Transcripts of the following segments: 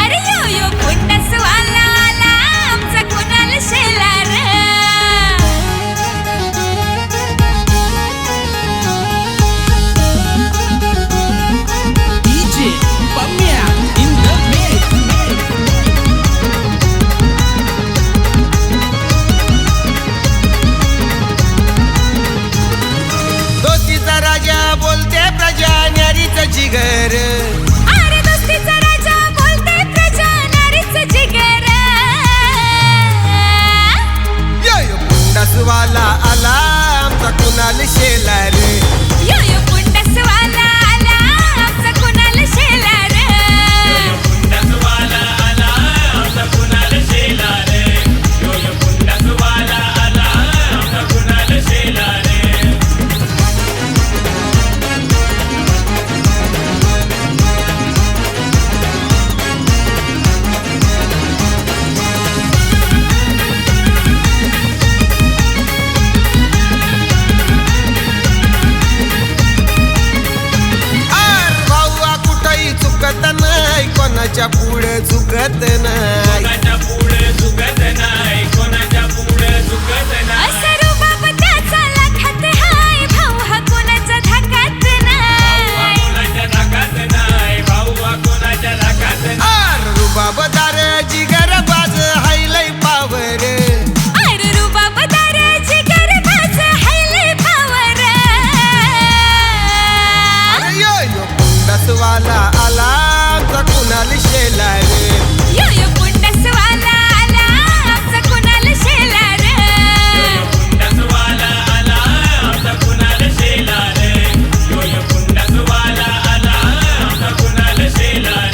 अरे यो यो पुंडसवाला आला आमचा Kunal Shelar DJ Pamia in the mix. दोस्तीचा राजा बोलते प्रजा न्यारीचं जिगर अरे दोस्तीचा राजा बोलते प्रजा नारीचं जिगर यो यो पुंडसवाला आला आमचा कुणाल शेलार यो यो पुंडसवाला आला आमचा कुणाल शेलार पुंडसवाला आला आमचा कुणाल शेलार यो यो पुंडसवाला आला आमचा कुणाल शेलार आर भाऊआ कुठंही चुकत नाही कोणाच्या पुढे झुकत नाही कोणाच्या पुढे झुकत नाही कोणाच्या पुढे झुकत नाही असं रुबाब त्याचा लाखात हाय भाऊ हा कोणाचा धाकात नाही कोणाच्या धाकात नाही भाऊ कोणाच्या धाकात नाही आर रुबाबदार जिगर बाज हायलय पावर अरे रुबाबदार जिगरबाज हायले पावर अरे यो यो पुंडसवाला आला आमचा कुणाल शेलार यो यो पुंडसवाला आला आमचा कुणाल शेलार पुंडसवाला आला आमचा कुणाल शेलार यो यो पुंडसवाला आला आमचा कुणाल शेलार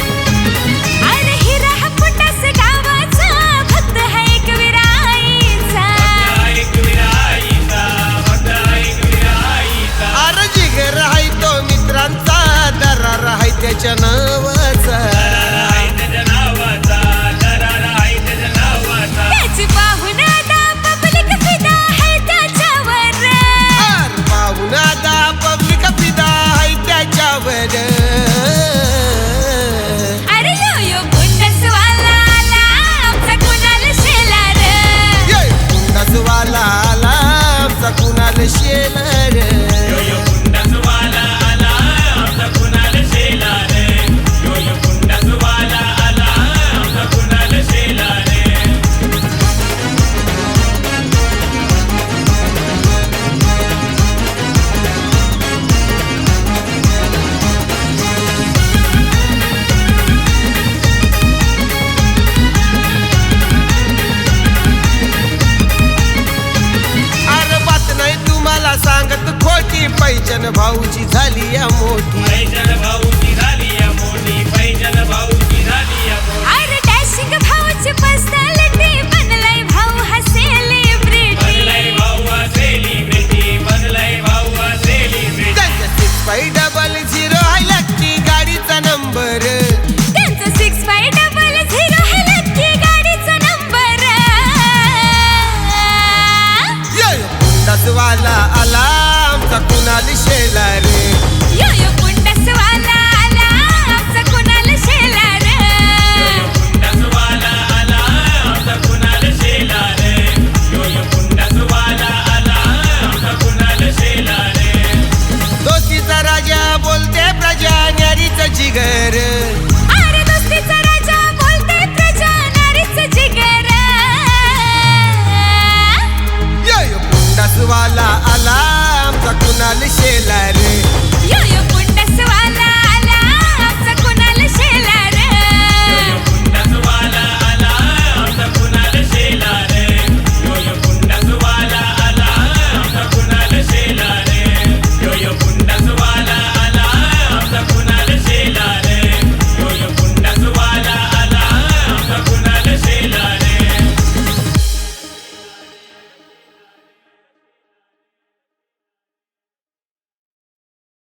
अरे हिरा हा पुंडस गावाचा भक्त हा एक विराईचा एक विराईचा भक्त एक विराईचा अरे जिगर हाय तो मित्रांचा दरार हाय त्याच्या नावाचा आहे त्याच्या नावाचा दरार आहे त्याच्या नावाचा त्याची पाहुण आता पब्लिक फिदा आहे त्याच्यावर आर पाहून आता पब्लिक फिदा हाय त्याच्यावर अरे यो यो पुंडसवाला आला आमचा कुणाल शेलार यो यो पुंडसवाला आला आमचा कुणाल शेलार यो यो पुंडसवाला आला आमचा कुणाल शेलार यो यो पुंडसवाला आला आमचा कुणाल शेलार अरे बात नाही तुम्हाला सांगत खोटी पैजन भाऊची झाली या मोठी पैजन भाऊची झाली या मोठी पैजन भाऊची झाली या मोठी अरे डॅशिंग भाऊची पर्सनॅलिटी बनलाय भाऊ हा सेलिब्रिटी बनलाय भाऊ सेलिब्रिटी बनलाय भाऊ सेलिब्रिटी त्यांच्या 6500 हाय लक्की गाडीचा नंबर त्यांचं 6500 आहे लक्की गाडीचा नंबर यो यो पुंडसवाला आला आमचा कुणाल शेलार यो यो पुंडसवाला आला आमचा कुणाल शेलार यो यो पुंडसवाला आला आमचा कुणाल शेलार यो यो पुंडसवाला आला आमचा कुणाल शेलार दोस्तीचा राजा बोलते प्रजा न्यारीचं जिगर अरे दोस्तीचा राजा बोलते प्रजा नारीचं जिगर यो यो पुंडसवाला आला आमचा कुणाल शेलार यो यो पुंडसवाला